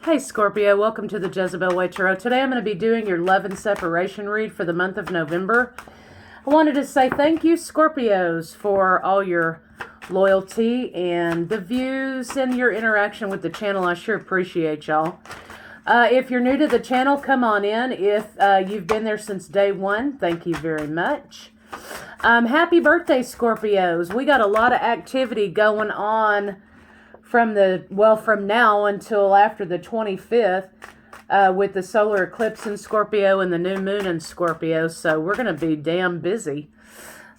Hey Scorpio, welcome to the Jezebel Way Tarot. Today I'm going to be doing your love and separation read for the month of November. I wanted to say thank you, Scorpios, for all your loyalty and the views and your interaction with the channel. I sure appreciate y'all. If you're new to the channel, come on in. If you've been there since day one, thank you very much. Happy birthday, Scorpios. We got a lot of activity going on from now until after the 25th with the solar eclipse in Scorpio and the new moon in Scorpio. So we're going to be damn busy.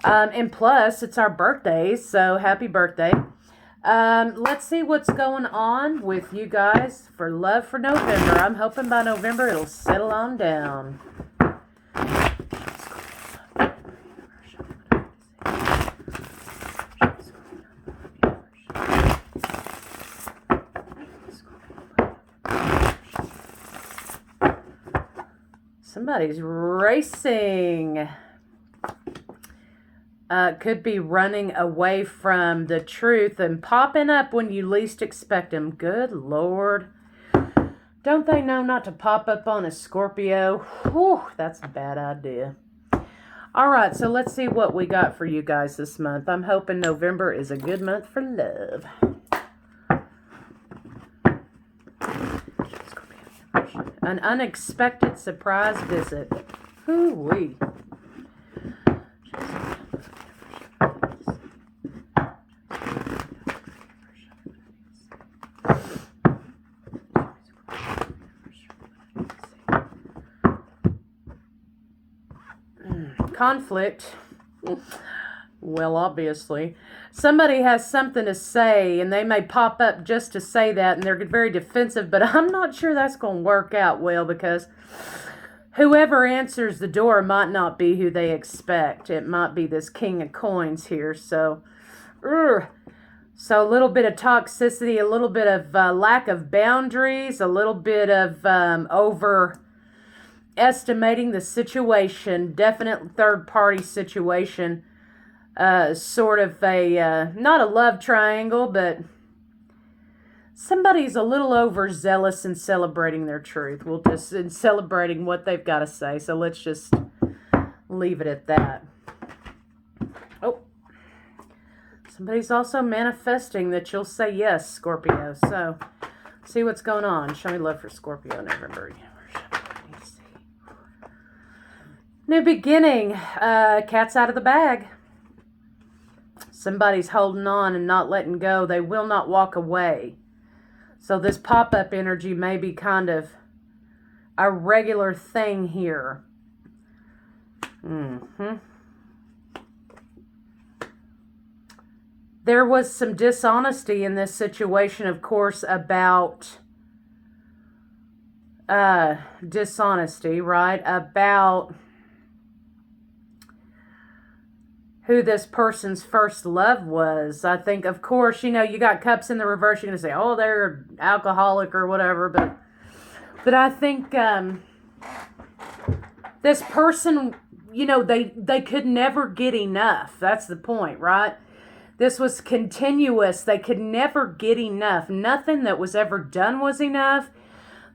And plus, it's our birthdays, so happy birthday. Let's see what's going on with you guys for love for November. I'm hoping by November it'll settle on down. Somebody's racing. Could be running away from the truth and popping up when you least expect them. Good Lord. Don't they know not to pop up on a Scorpio? Whew, that's a bad idea. All right, so let's see what we got for you guys this month. I'm hoping November is a good month for love. An unexpected surprise visit. Hoo-wee. Conflict. Well, obviously. Somebody has something to say, and they may pop up just to say that, and they're very defensive, but I'm not sure that's going to work out well, because whoever answers the door might not be who they expect. It might be this King of Coins here, so a little bit of toxicity, a little bit of lack of boundaries, a little bit of overestimating the situation, definite third-party situation. Sort of a, not a love triangle, but somebody's a little overzealous in celebrating their truth. In celebrating what they've got to say. So let's just leave it at that. Oh, somebody's also manifesting that you'll say yes, Scorpio. So, see what's going on. Show me love for Scorpio in November. New beginning. Cat's out of the bag. Somebody's holding on and not letting go. They will not walk away. So this pop-up energy may be kind of a regular thing here. There was some dishonesty in this situation, of course, about dishonesty, right? About who this person's first love was. I think, of course, you got cups in the reverse. You're going to say, oh, they're alcoholic or whatever. But I think this person, they could never get enough. That's the point, right? This was continuous. They could never get enough. Nothing that was ever done was enough.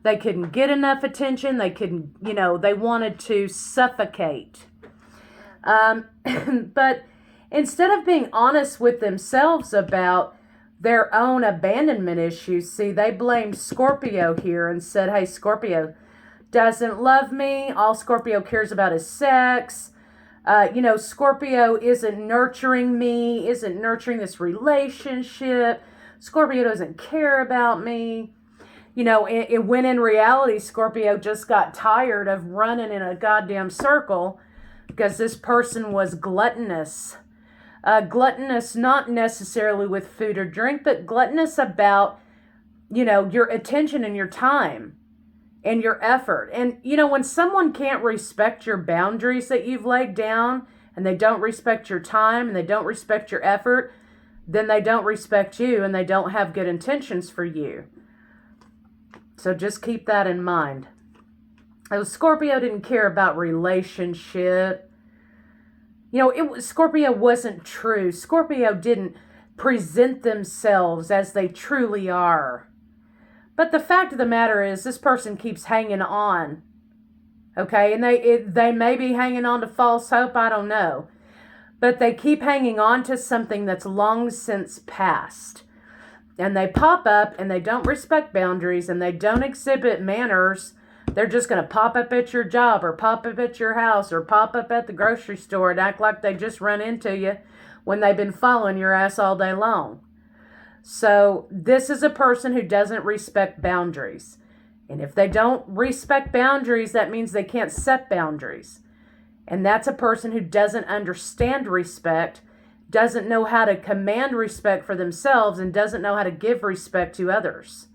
They couldn't get enough attention. They couldn't, they wanted to suffocate. But instead of being honest with themselves about their own abandonment issues, see, they blamed Scorpio here and said, hey, Scorpio doesn't love me. All Scorpio cares about is sex. Scorpio isn't nurturing me, isn't nurturing this relationship. Scorpio doesn't care about me. When in reality, Scorpio just got tired of running in a goddamn circle, because this person was gluttonous. Gluttonous not necessarily with food or drink, but gluttonous about, your attention and your time and your effort. And, when someone can't respect your boundaries that you've laid down, and they don't respect your time, and they don't respect your effort, then they don't respect you, and they don't have good intentions for you. So just keep that in mind. Scorpio didn't care about relationship. Scorpio wasn't true. Scorpio didn't present themselves as they truly are. But the fact of the matter is, this person keeps hanging on. Okay, and they may be hanging on to false hope, I don't know. But they keep hanging on to something that's long since passed. And they pop up and they don't respect boundaries and they don't exhibit manners. They're just going to pop up at your job or pop up at your house or pop up at the grocery store and act like they just run into you when they've been following your ass all day long. So this is a person who doesn't respect boundaries. And if they don't respect boundaries, that means they can't set boundaries. And that's a person who doesn't understand respect, doesn't know how to command respect for themselves, and doesn't know how to give respect to others.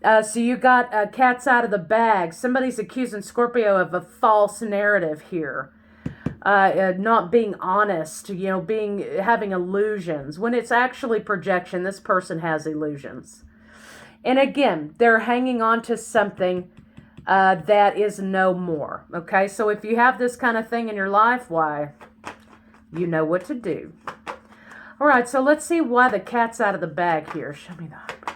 So you got cats out of the bag. Somebody's accusing Scorpio of a false narrative here. Not being honest, having illusions. When it's actually projection, this person has illusions. And again, they're hanging on to something that is no more. Okay, so if you have this kind of thing in your life, why, you know what to do. All right, so let's see why the cat's out of the bag here. Show me the high priest.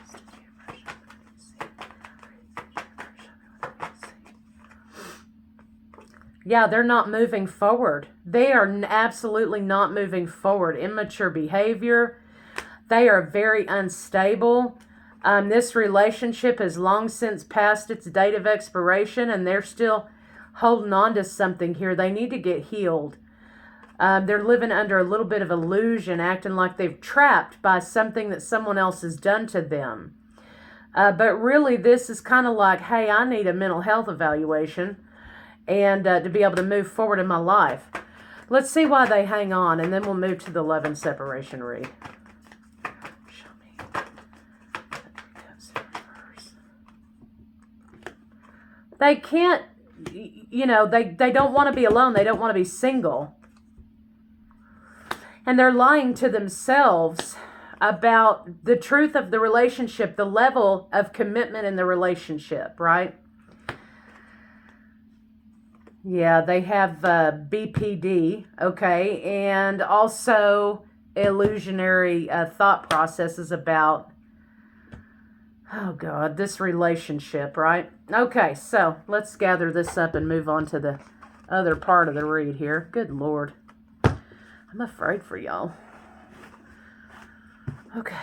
Yeah, they're not moving forward. They are absolutely not moving forward. Immature behavior. They are very unstable. This relationship has long since passed its date of expiration, and they're still holding on to something here. They need to get healed. They're living under a little bit of illusion, acting like they're trapped by something that someone else has done to them. But really, this is kind of like, hey, I need a mental health evaluation and to be able to move forward in my life. Let's see why they hang on, and then we'll move to the love and separation read. Show me. They can't, they don't want to be alone. They don't want to be single. And they're lying to themselves about the truth of the relationship, the level of commitment in the relationship, right? Yeah, they have BPD, okay, and also illusionary thought processes about, oh God, this relationship, right? Okay, so let's gather this up and move on to the other part of the read here. Good Lord. I'm afraid for y'all. Okay.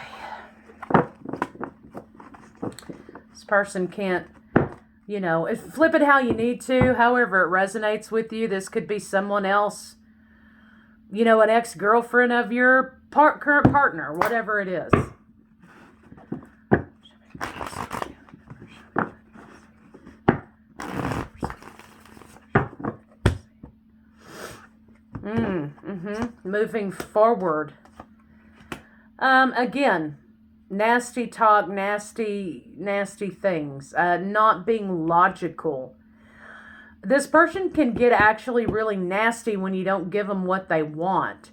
This person can't, flip it how you need to, however it resonates with you. This could be someone else, an ex-girlfriend of your current partner, whatever it is. Moving forward. Again, nasty talk, nasty things, not being logical. This person can get actually really nasty when you don't give them what they want.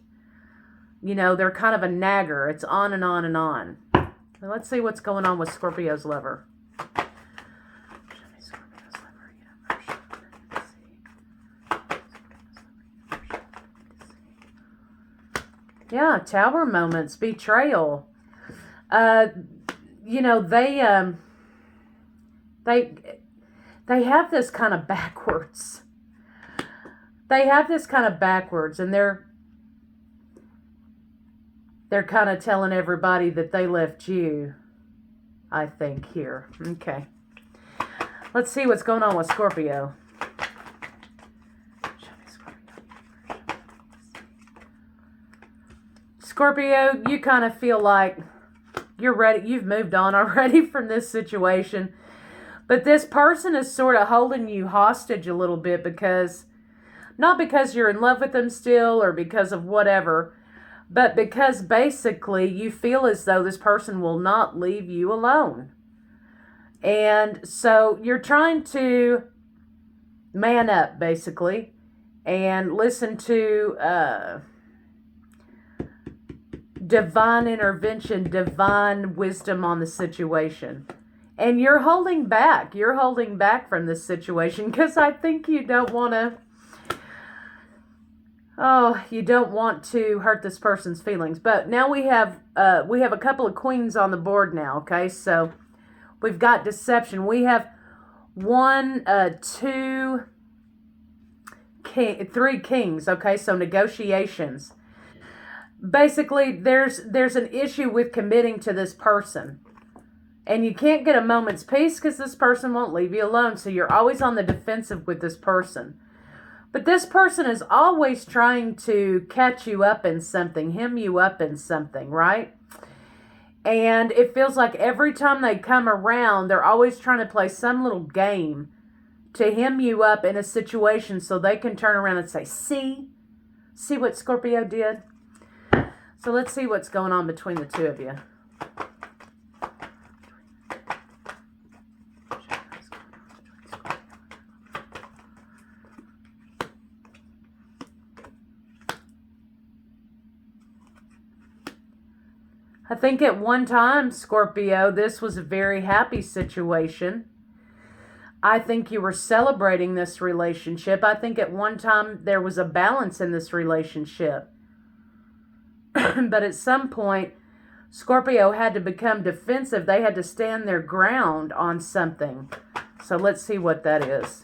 They're kind of a nagger. It's on and on and on. Well, let's see what's going on with Scorpio's lover. Yeah, tower moments, betrayal. They have this kind of backwards. They have this kind of backwards, and they're kind of telling everybody that they left you, I think, here. Okay. Let's see what's going on with Scorpio. Scorpio, you kind of feel like you're ready. You've moved on already from this situation. But this person is sort of holding you hostage a little bit not because you're in love with them still or because of whatever, but because basically you feel as though this person will not leave you alone. And so you're trying to man up, basically, and listen to divine intervention, divine wisdom on the situation. And you're holding back. You're holding back from this situation because I think you don't want to, you don't want to hurt this person's feelings. But now we have a couple of queens on the board now, okay? So We've got deception. We have three kings. Okay, so negotiations. Basically, there's an issue with committing to this person. And you can't get a moment's peace because this person won't leave you alone. So you're always on the defensive with this person. But this person is always trying to catch you up in something, hem you up in something, right? And it feels like every time they come around, they're always trying to play some little game to hem you up in a situation so they can turn around and say, see what Scorpio did? So let's see what's going on between the two of you. I think at one time, Scorpio, this was a very happy situation. I think you were celebrating this relationship. I think at one time there was a balance in this relationship. But at some point, Scorpio had to become defensive. They had to stand their ground on something. So let's see what that is.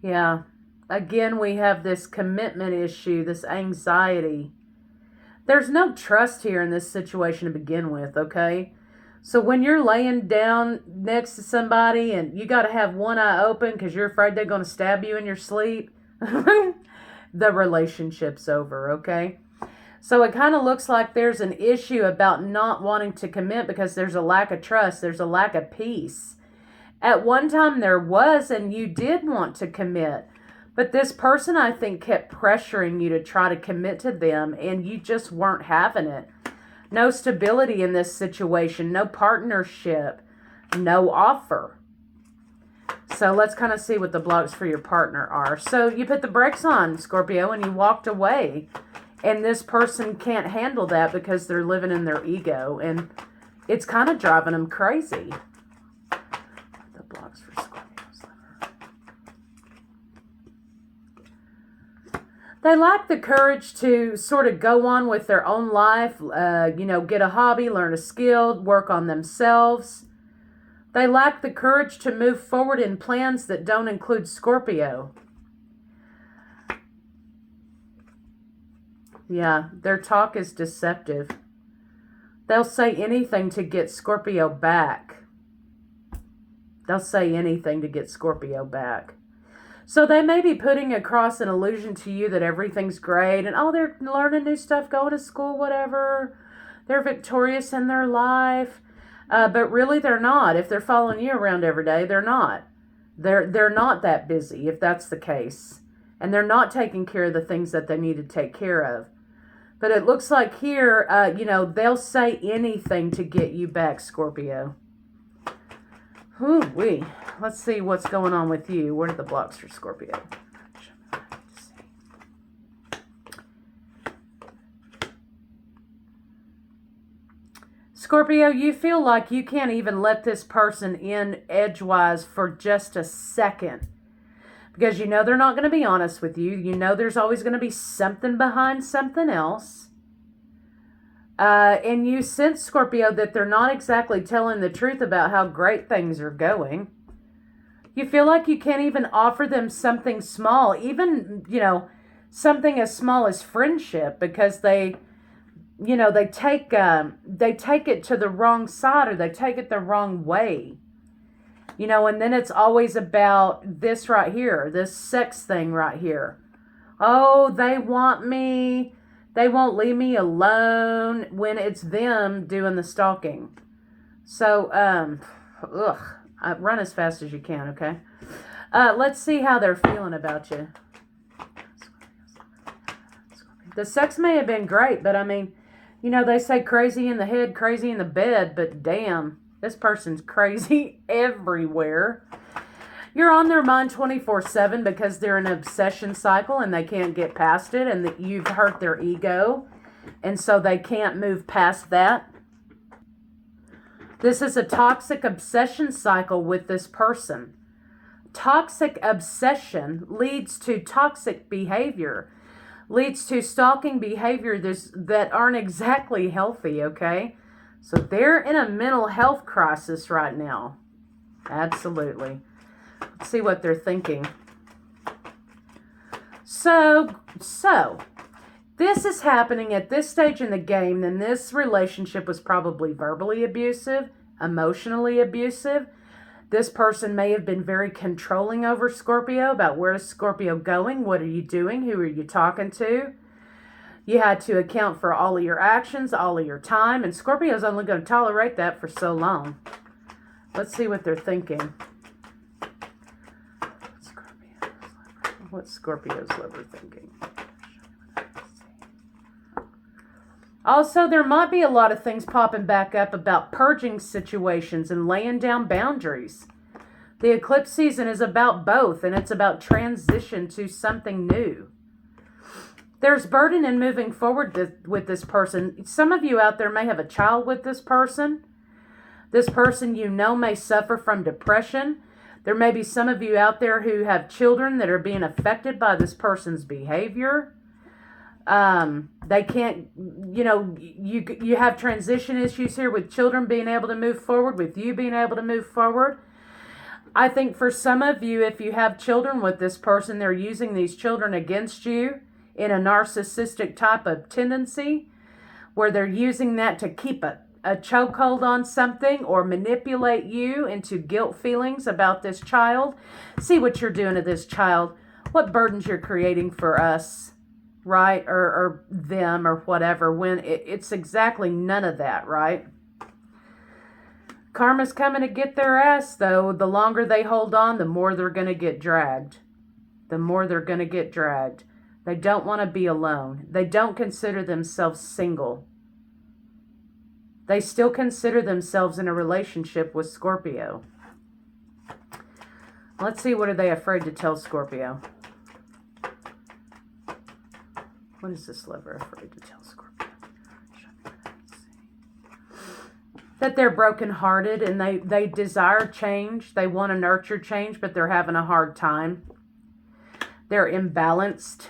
Yeah. Again, we have this commitment issue, this anxiety. There's no trust here in this situation to begin with, okay? So when you're laying down next to somebody and you got to have one eye open because you're afraid they're going to stab you in your sleep, the relationship's over, okay? So it kind of looks like there's an issue about not wanting to commit because there's a lack of trust. There's a lack of peace. At one time there was, and you did want to commit. But this person, I think, kept pressuring you to try to commit to them, and you just weren't having it. No stability in this situation, no partnership, no offer. So let's kind of see what the blocks for your partner are. So you put the brakes on, Scorpio, and you walked away. And this person can't handle that because they're living in their ego, and it's kind of driving them crazy. Blocks for Scorpios. They lack the courage to sort of go on with their own life, get a hobby, learn a skill, work on themselves. They lack the courage to move forward in plans that don't include Scorpio. Yeah, their talk is deceptive. They'll say anything to get Scorpio back. They'll say anything to get Scorpio back. So they may be putting across an illusion to you that everything's great and, oh, they're learning new stuff, going to school, whatever. They're victorious in their life. But really they're not. If they're following you around every day, they're not. They're not that busy, if that's the case. And they're not taking care of the things that they need to take care of. But it looks like here, they'll say anything to get you back, Scorpio. Ooh-wee. Let's see what's going on with you. What are the blocks for Scorpio? Scorpio, you feel like you can't even let this person in edgewise for just a second. Because you know they're not going to be honest with you. You know there's always going to be something behind something else. And you sense, Scorpio, that they're not exactly telling the truth about how great things are going. You feel like you can't even offer them something small, even, something as small as friendship, because they take it to the wrong side, or they take it the wrong way. And then it's always about this right here, this sex thing right here. Oh, they want me. They won't leave me alone, when it's them doing the stalking. So, run as fast as you can, okay? Let's see how they're feeling about you. The sex may have been great, but I mean, they say crazy in the head, crazy in the bed, but damn, this person's crazy everywhere. You're on their mind 24/7 because they're in an obsession cycle and they can't get past it, and that you've hurt their ego, and so they can't move past that. This is a toxic obsession cycle with this person. Toxic obsession leads to toxic behavior, leads to stalking behavior that aren't exactly healthy, okay? So they're in a mental health crisis right now. Absolutely. Let's see what they're thinking. So this is happening at this stage in the game, then this relationship was probably verbally abusive, emotionally abusive. This person may have been very controlling over Scorpio about where is Scorpio going, what are you doing, who are you talking to. You had to account for all of your actions, all of your time, and Scorpio's only going to tolerate that for so long. Let's see what they're thinking. What's Scorpio's liver thinking? Also, there might be a lot of things popping back up about purging situations and laying down boundaries. The eclipse season is about both, and it's about transition to something new. There's burden in moving forward with this person. Some of you out there may have a child with this person. This person you know may suffer from depression. There may be some of you out there who have children that are being affected by this person's behavior. They can't, you have transition issues here with children being able to move forward, with you being able to move forward. I think for some of you, if you have children with this person, they're using these children against you in a narcissistic type of tendency where they're using that to keep a chokehold on something or manipulate you into guilt feelings about this child. See what you're doing to this child, what burdens you're creating for us. Right? Or them or whatever, when it's exactly none of that, right? Karma's coming to get their ass, though. The longer they hold on, the more they're going to get dragged. The more they're going to get dragged. They don't want to be alone. They don't consider themselves single. They still consider themselves in a relationship with Scorpio. Let's see, what are they afraid to tell Scorpio? What is this lover afraid to tell Scorpio? That they're brokenhearted and they desire change. They want to nurture change, but they're having a hard time. They're imbalanced.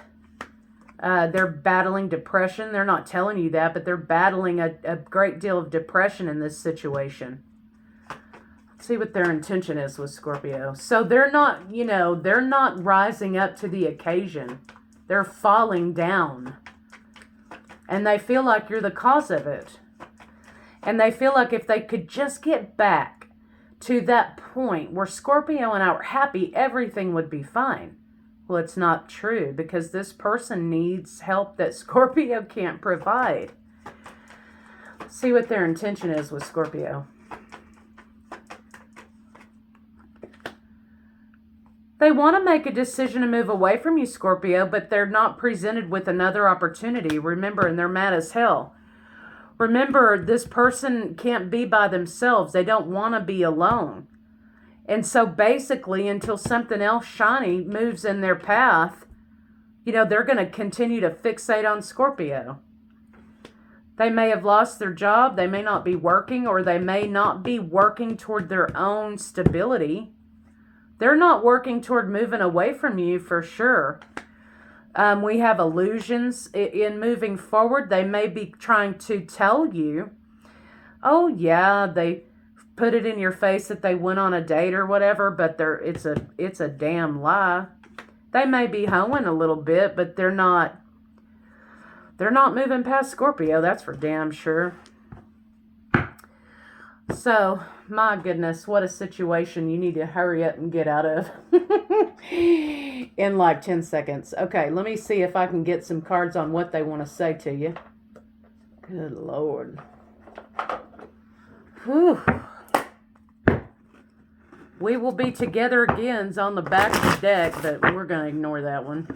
They're battling depression. They're not telling you that, but they're battling a great deal of depression in this situation. Let's see what their intention is with Scorpio. So they're not, they're not rising up to the occasion. They're falling down. And they feel like you're the cause of it. And they feel like if they could just get back to that point where Scorpio and I were happy, everything would be fine. Well, it's not true, because this person needs help that Scorpio can't provide. Let's see what their intention is with Scorpio. They want to make a decision to move away from you, Scorpio, but they're not presented with another opportunity. Remember, and they're mad as hell. Remember, this person can't be by themselves. They don't want to be alone. And so basically, until something else shiny moves in their path, they're going to continue to fixate on Scorpio. They may have lost their job. They may not be working, or they may not be working toward their own stability. They're not working toward moving away from you for sure. We have illusions in moving forward. They may be trying to tell you, oh yeah, they put it in your face that they went on a date or whatever, but it's a damn lie. They may be hoeing a little bit, but they're not moving past Scorpio, that's for damn sure. So, my goodness, what a situation you need to hurry up and get out of in like 10 seconds. Okay, let me see if I can get some cards on what they want to say to you. Good Lord. Whew. We will be together again's on the back of the deck, but we're going to ignore that one.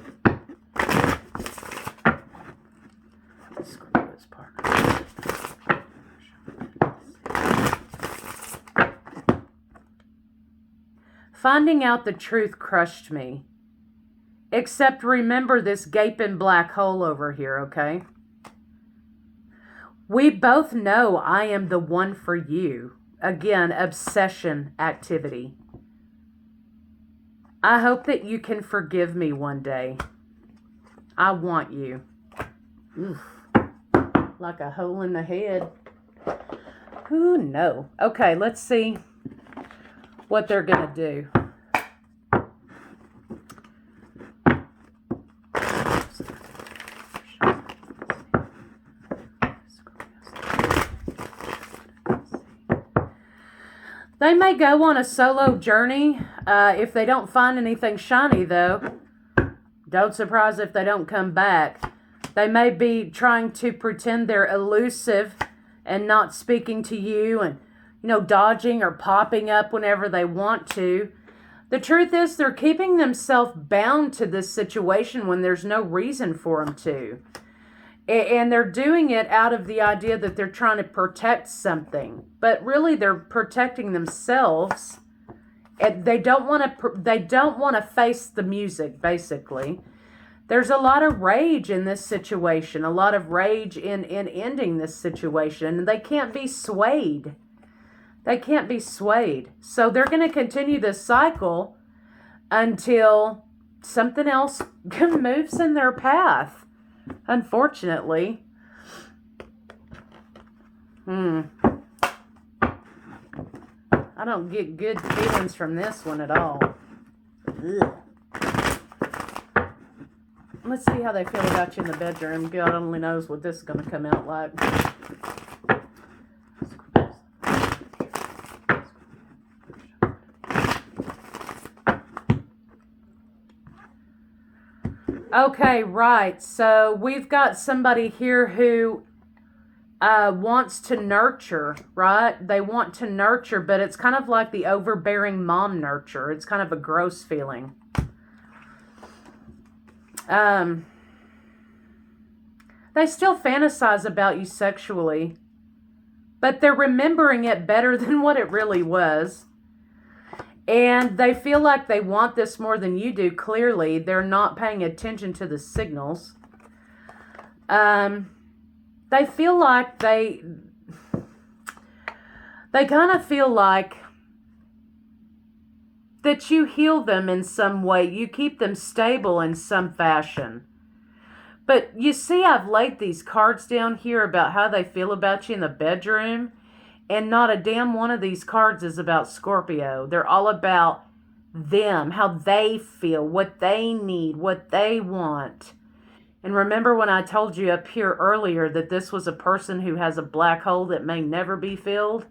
Finding out the truth crushed me. Except remember this gaping black hole over here, okay? We both know I am the one for you. Again, obsession activity. I hope that you can forgive me one day. I want you. Oof. Like a hole in the head. Who knows? Okay, let's see what they're going to do. They may go on a solo journey. If they don't find anything shiny, though, don't surprise if they don't come back. They may be trying to pretend they're elusive and not speaking to you and, dodging or popping up whenever they want to. The truth is they're keeping themselves bound to this situation when there's no reason for them to. And they're doing it out of the idea that they're trying to protect something. But really they're protecting themselves. And they don't want to face the music, basically. There's a lot of rage in this situation, a lot of rage in ending this situation, and they can't be swayed. They can't be swayed. So they're going to continue this cycle until something else moves in their path, unfortunately. I don't get good feelings from this one at all. Ugh. Let's see how they feel about you in the bedroom. God only knows what this is going to come out like. Okay, right. So we've got somebody here who wants to nurture, right? They want to nurture, but it's kind of like the overbearing mom nurture. It's kind of a gross feeling. They still fantasize about you sexually, but they're remembering it better than what it really was. And they feel like they want this more than you do. Clearly, they're not paying attention to the signals. They feel like they kind of feel like that you heal them in some way. You keep them stable in some fashion. But you see, I've laid these cards down here about how they feel about you in the bedroom. And not a damn one of these cards is about Scorpio. They're all about them, how they feel, what they need, what they want. And remember when I told you up here earlier that this was a person who has a black hole that may never be filled?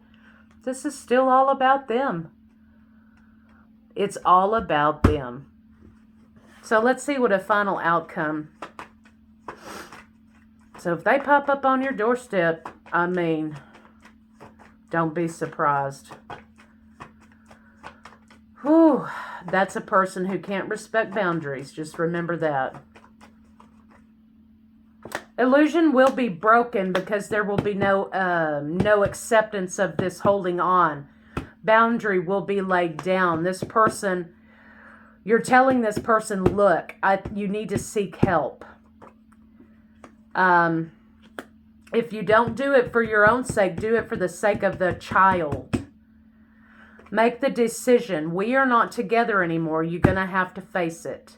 This is still all about them. It's all about them. So let's see what a final outcome. So if they pop up on your doorstep, don't be surprised. Whew, that's a person who can't respect boundaries. Just remember that. Illusion will be broken because there will be no acceptance of this holding on. Boundary will be laid down. This person, you're telling this person, look, you need to seek help. If you don't do it for your own sake, do it for the sake of the child. Make the decision. We are not together anymore. You're going to have to face it.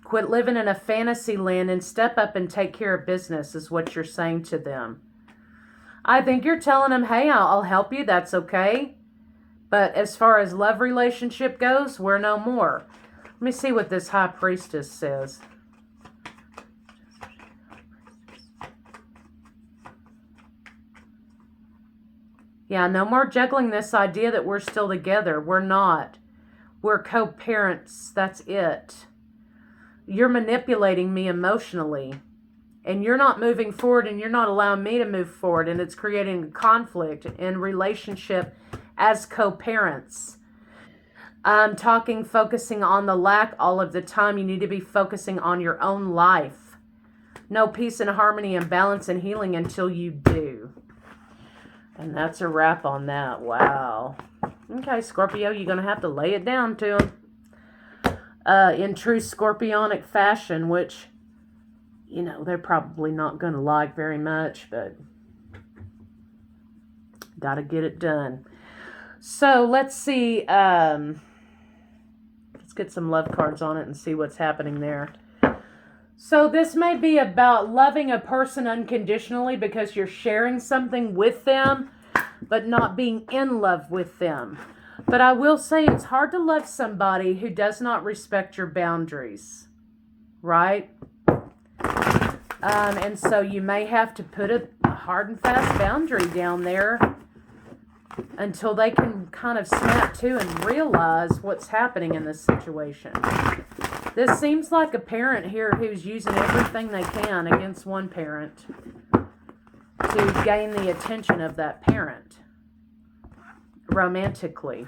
Quit living in a fantasy land and step up and take care of business is what you're saying to them. I think you're telling them, hey, I'll help you. That's okay. But as far as love relationship goes, we're no more. Let me see what this high priestess says. Yeah, no more juggling this idea that we're still together. We're not. We're co-parents. That's it. You're manipulating me emotionally. And you're not moving forward and you're not allowing me to move forward. And it's creating a conflict in relationship as co-parents. I'm focusing on the lack all of the time. You need to be focusing on your own life. No peace and harmony and balance and healing until you do. And that's a wrap on that. Wow. Okay, Scorpio, you're going to have to lay it down to them. In true Scorpionic fashion, which, they're probably not going to like very much, but got to get it done. So, let's see. get some love cards on it and see what's happening there. So this may be about loving a person unconditionally because you're sharing something with them, but not being in love with them. But I will say it's hard to love somebody who does not respect your boundaries, right? And so you may have to put a hard and fast boundary down there until they can kind of snap to and realize what's happening in this situation. This seems like a parent here who's using everything they can against one parent to gain the attention of that parent romantically.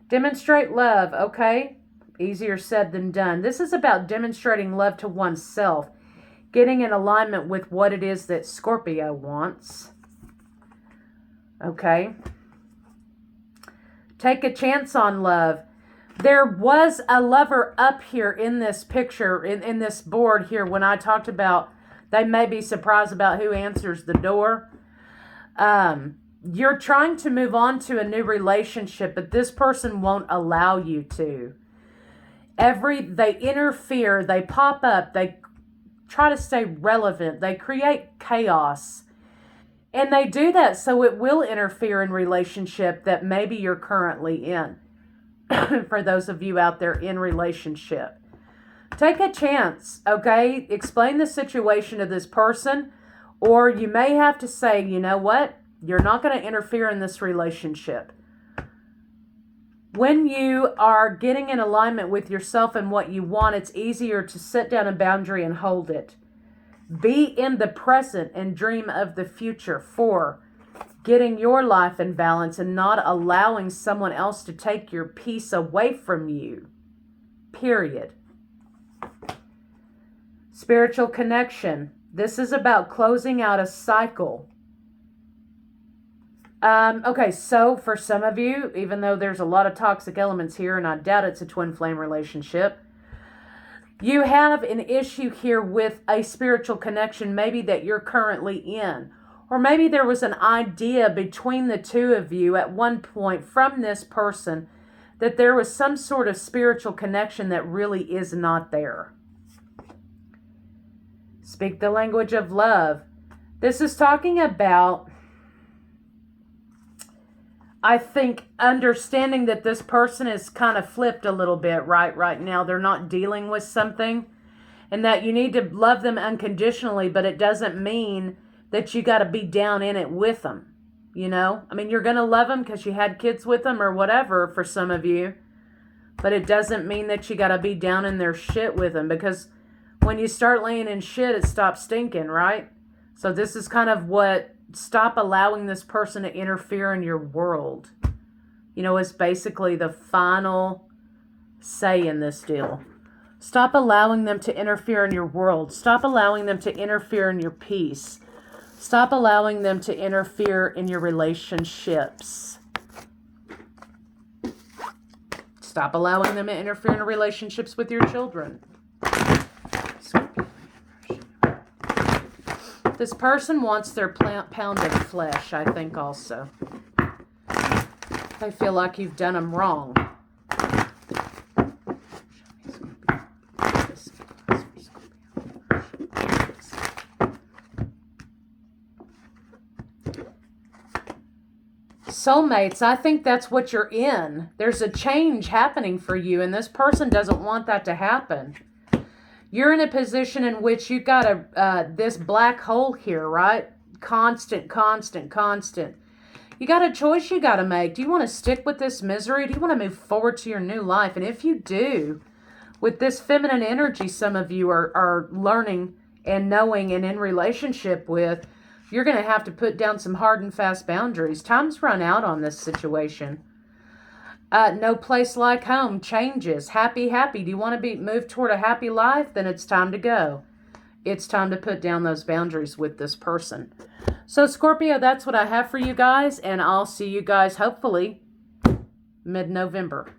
Demonstrate love, okay? Easier said than done. This is about demonstrating love to oneself, getting in alignment with what it is that Scorpio wants. Okay? Take a chance on love. There was a lover up here in this picture, in this board here, when I talked about they may be surprised about who answers the door. You're trying to move on to a new relationship, but this person won't allow you to. They interfere, they pop up, they try to stay relevant, they create chaos. And they do that so it will interfere in relationship that maybe you're currently in. For those of you out there in relationship. Take a chance, okay? Explain the situation to this person, or you may have to say, you know what? You're not going to interfere in this relationship. When you are getting in alignment with yourself and what you want, it's easier to set down a boundary and hold it. Be in the present and dream of the future for getting your life in balance and not allowing someone else to take your peace away from you. Period. Spiritual connection. This is about closing out a cycle. Okay, so for some of you, even though there's a lot of toxic elements here, and I doubt it's a twin flame relationship, you have an issue here with a spiritual connection maybe that you're currently in. Or maybe there was an idea between the two of you at one point from this person that there was some sort of spiritual connection that really is not there. Speak the language of love. This is talking about, I think, understanding that this person is kind of flipped a little bit right now. They're not dealing with something, and that you need to love them unconditionally, but it doesn't mean that you got to be down in it with them, you know? I mean, you're going to love them because you had kids with them or whatever for some of you, but it doesn't mean that you got to be down in their shit with them, because when you start laying in shit, it stops stinking, right? So this is kind of what, stop allowing this person to interfere in your world. You know, it's basically the final say in this deal. Stop allowing them to interfere in your world. Stop allowing them to interfere in your peace. Stop allowing them to interfere in your relationships. Stop allowing them to interfere in relationships with your children. This person wants their pound of flesh, I think, also. They feel like you've done them wrong. Soulmates, I think that's what you're in. There's a change happening for you, and this person doesn't want that to happen. You're in a position in which you got this black hole here, right? Constant. You got a choice you got to make. Do you want to stick with this misery? Do you want to move forward to your new life? And if you do, with this feminine energy some of you are learning and knowing and in relationship with, you're going to have to put down some hard and fast boundaries. Time's run out on this situation. No place like home. Changes. Happy. Do you want to move toward a happy life? Then it's time to go. It's time to put down those boundaries with this person. So Scorpio, that's what I have for you guys, and I'll see you guys hopefully mid-November.